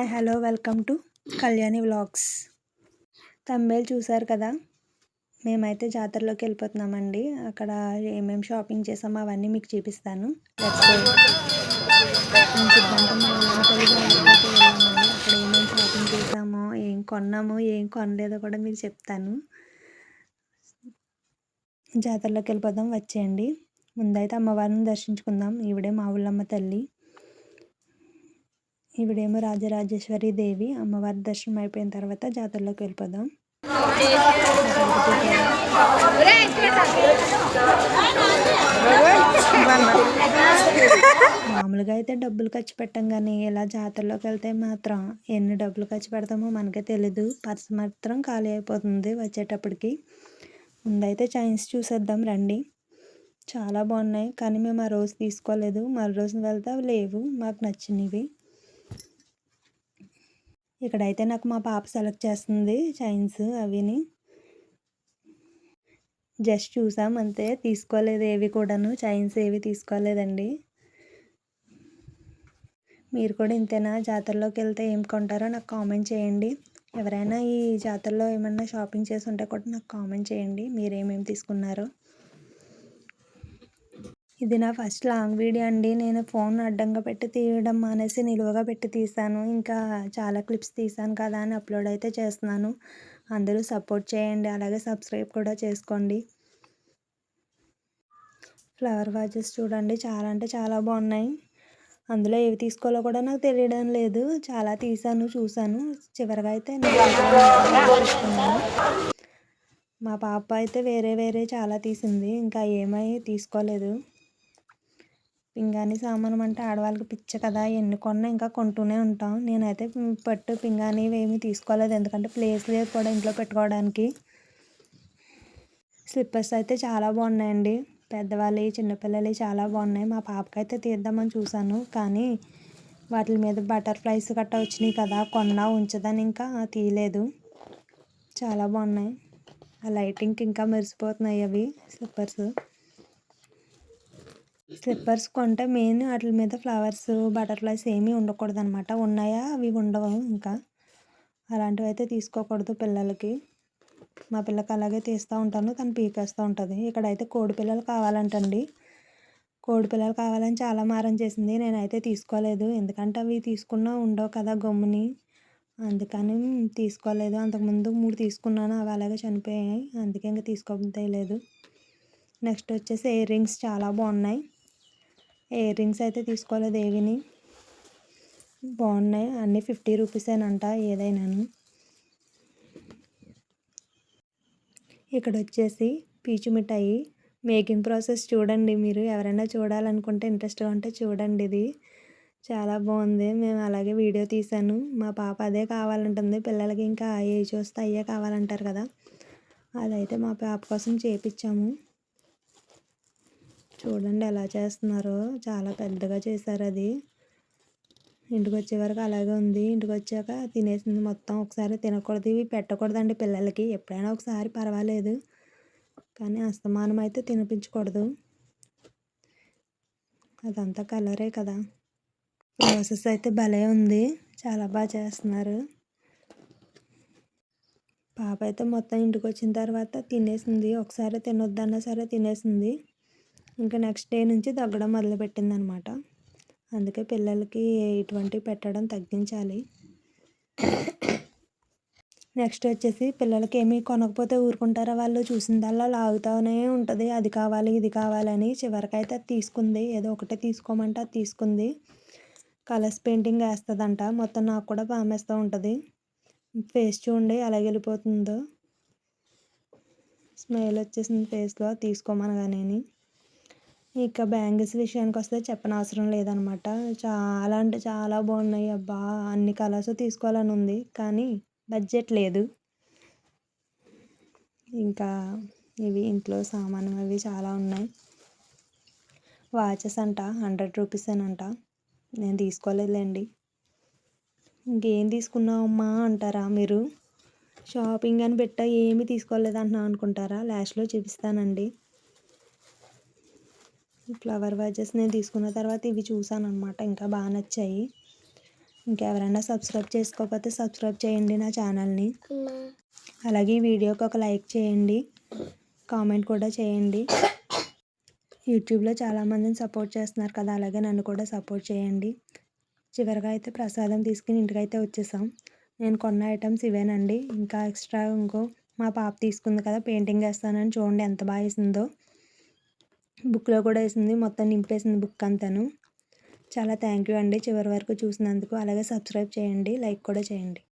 Hi hello welcome to Kalyani vlogs. Thumbnail చూసారు కదా, మేమైతే జాతరలోకి వెళ్ళిపోతున్నామండి. అక్కడ ఏమేమి షాపింగ్ చేసామో అవన్నీ మీకు చూపిస్తాను. నేను సిద్ధాంతం తల్లి జాతరకైతే వెళ్ళామండి. అక్కడ ఏమేమి షాపింగ్ చేసామో, ఏం కొన్నామో, ఏం కొనలేదో కూడా మీకు చెప్తాను. జాతరలోకి వెళ్ళిపోదాం, వచ్చేయండి. ముందైతే అమ్మవారిని దర్శించుకుందాం. ఈవిడే మా ఊళ్ళమ్మ తల్లి. ఈవిడేమో రాజరాజేశ్వరి దేవి. అమ్మవారి దర్శనం అయిపోయిన తర్వాత జాతరలోకి వెళ్ళిపోదాం. మామూలుగా అయితే డబ్బులు ఖర్చు పెట్టాం, కానీ ఇలా జాతరలోకి వెళ్తే మాత్రం ఎన్ని డబ్బులు ఖర్చు పెడతామో మనకే తెలీదు. పర్స్ మాత్రం ఖాళీ అయిపోతుంది వచ్చేటప్పటికి. ముందైతే చైన్స్ చూసేద్దాం రండి. చాలా బాగున్నాయి, కానీ మేము ఆ రోజు తీసుకోలేదు. మరో రోజు వెళ్తే అవి లేవు, మాకు నచ్చినవి. ఇక్కడైతే నాకు మా పాప సెలెక్ట్ చేస్తుంది చైన్స్. అవిని జస్ట్ చూసాం అంతే, తీసుకోలేదు ఏవి కూడాను. చైన్స్ ఏవి తీసుకోలేదండి. మీరు కూడా ఇంతేనా? జాతరలోకి వెళ్తే ఏం కొంటారో నాకు కామెంట్ చేయండి. ఎవరైనా ఈ జాతరలో ఏమన్నా షాపింగ్ చేసి ఉంటే కూడా నాకు కామెంట్ చేయండి, మీరేమేమి తీసుకున్నారో. ఇది నా ఫస్ట్ లాంగ్ వీడియో అండి. నేను ఫోన్ అడ్డంగా పెట్టి తీయడం మానేసి నిలువుగా పెట్టి తీసాను. ఇంకా చాలా క్లిప్స్ తీసాను కదా అని అప్లోడ్ అయితే చేస్తున్నాను. అందరూ సపోర్ట్ చేయండి, అలాగే సబ్స్క్రైబ్ కూడా చేసుకోండి. ఫ్లవర్ వాజెస్ చూడండి, చాలా అంటే చాలా బాగున్నాయి. అందులో ఏవి తీసుకోవాలో కూడా నాకు తెలియడం లేదు. చాలా తీసాను, చూసాను. చివరిగా అయితే తీసుకున్నాను. మా పాప అయితే వేరే వేరే చాలా తీసింది, ఇంకా ఏమై తీసుకోలేదు. పింగాణి సామానం అంటే ఆడవాళ్ళకి పిచ్చ కదా, ఎన్ని కొన్నా ఇంకా కొంటూనే ఉంటాం. నేనైతే పట్టు పింగాణి ఏమీ తీసుకోలేదు, ఎందుకంటే ప్లేస్ లేదు కూడా ఇంట్లో పెట్టుకోవడానికి. స్లిప్పర్స్ అయితే చాలా బాగున్నాయండి, పెద్దవాళ్ళవి చిన్నపిల్లలవి చాలా బాగున్నాయి. మా పాపకైతే తీద్దామని చూసాను, కానీ వాటి మీద బటర్ఫ్లైస్ గట్టా వచ్చినాయి కదా, కొన్నా ఉంచదని ఇంకా తీయలేదు. చాలా బాగున్నాయి, ఆ లైటింగ్కి ఇంకా మెరిసిపోతున్నాయి అవి స్లిప్పర్స్ కొంటే మెయిన్ వాటి మీద ఫ్లవర్స్ బటర్ఫ్లైస్ ఏమీ ఉండకూడదు అనమాట. ఉన్నాయా అవి ఉండవు. ఇంకా అలాంటివి అయితే తీసుకోకూడదు పిల్లలకి. మా పిల్లకి అలాగే తీస్తూ ఉంటాను, తను పీకేస్తూ ఉంటుంది. ఇక్కడైతే కోడి పిల్లలు కావాలంటండి. కోడి పిల్లలు కావాలని చాలా మారం చేసింది. నేనైతే తీసుకోలేదు, ఎందుకంటే అవి తీసుకున్నా ఉండవు కదా గమ్ముని, అందుకని తీసుకోలేదు. అంతకుముందు 3 తీసుకున్నాను, అవి అలాగే చనిపోయాయి, అందుకే ఇంకా తీసుకోలేదు. నెక్స్ట్ వచ్చేసి ఇయర్ రింగ్స్ చాలా బాగున్నాయి. ఇయర్ రింగ్స్ అయితే తీసుకోలేదు ఏవిని, బాగున్నాయి అన్నీ 50 రూపీసేనంట ఏదైనాను. ఇక్కడ వచ్చేసి పీచు మిఠాయి మేకింగ్ ప్రాసెస్ చూడండి. మీరు ఎవరైనా చూడాలనుకుంటే ఇంట్రెస్ట్గా ఉంటే చూడండి, ఇది చాలా బాగుంది. మేము అలాగే వీడియో తీసాను. మా పాప అదే కావాలంటుంది. పిల్లలకి ఇంకా ఏ చూస్తే అయ్యే కావాలంటారు కదా, అదైతే మా పాప కోసం చేపించాము. చూడండి ఎలా చేస్తున్నారో, చాలా పెద్దగా చేశారు. అది ఇంటికి వచ్చే వరకు అలాగే ఉంది. ఇంటికి వచ్చాక తినేసింది మొత్తం. ఒకసారి తినకూడదు, ఇవి పెట్టకూడదండి పిల్లలకి. ఎప్పుడైనా ఒకసారి పర్వాలేదు, కానీ అస్తమానం అయితే తినిపించకూడదు. అదంతా కలరే కదా. ప్రాసెస్ అయితే భలే ఉంది, చాలా బాగా చేస్తున్నారు. పాప అయితే మొత్తం ఇంటికి వచ్చిన తర్వాత తినేసింది. ఒకసారి తినొద్దన్నా సరే తినేసింది. ఇంకా నెక్స్ట్ డే నుంచి తగ్గడం మొదలుపెట్టింది అనమాట. అందుకే పిల్లలకి ఇటువంటివి పెట్టడం తగ్గించాలి. నెక్స్ట్ వచ్చేసి పిల్లలకి ఏమీ కొనకపోతే ఊరుకుంటారా వాళ్ళు? చూసిందల్లా లాగుతూనే ఉంటుంది, అది కావాలి ఇది కావాలని. చివరికైతే అది తీసుకుంది, ఏదో ఒకటే తీసుకోమంటే అది తీసుకుంది. కలర్స్ పెయింటింగ్ వేస్తుందంట, మొత్తం నాకు కూడా పామేస్తూ ఉంటుంది. ఫేస్ చూడండి అలాగే వెళ్ళిపోతుందో, స్మైల్ వచ్చేసింది ఫేస్లో తీసుకోమనగానే. ఇక బ్యాంగిల్స్ విషయానికి వస్తే చెప్పనవసరం లేదనమాట. చాలా అంటే చాలా బాగున్నాయి. అబ్బా, అన్ని కలర్స్ తీసుకోవాలని ఉంది, కానీ బడ్జెట్ లేదు. ఇంకా ఇవి ఇంట్లో సామాను అవి చాలా ఉన్నాయి. వాచెస్ అంట 100 రూపీసేనంట, నేను తీసుకోలేదులేండి. ఇంకేం తీసుకున్నావమ్మా అంటారా మీరు? షాపింగ్ అని పెట్టా ఏమీ తీసుకోలేదు అంటున్నాను అనుకుంటారా? లాస్ట్లో చూపిస్తానండి. ఫ్లవర్ వాజెస్ నేను తీసుకున్న తర్వాత ఇవి చూసాను అనమాట, ఇంకా బాగా నచ్చాయి. ఇంకెవరైనా సబ్స్క్రైబ్ చేసుకోకపోతే సబ్స్క్రైబ్ చేయండి నా ఛానల్ని. అలాగే ఈ వీడియోకి ఒక లైక్ చేయండి, కామెంట్ కూడా చేయండి. యూట్యూబ్లో చాలామందిని సపోర్ట్ చేస్తున్నారు కదా, అలాగే నన్ను కూడా సపోర్ట్ చేయండి. చివరిగా అయితే ప్రసాదం తీసుకుని ఇంటికైతే వచ్చేసాం. నేను కొన్న ఐటమ్స్ ఇవేనండి. ఇంకా ఎక్స్ట్రా ఇంకో మా పాప తీసుకుంది కదా పెయింటింగ్ వేస్తానని, చూడండి ఎంత బాగా వేసిందో. బుక్లో కూడా వేసింది, మొత్తం నింపేసింది బుక్ అంతాను. చాలా థ్యాంక్ యూ అండి చివరి వరకు చూసినందుకు. అలాగే సబ్స్క్రైబ్ చేయండి, లైక్ కూడా చేయండి.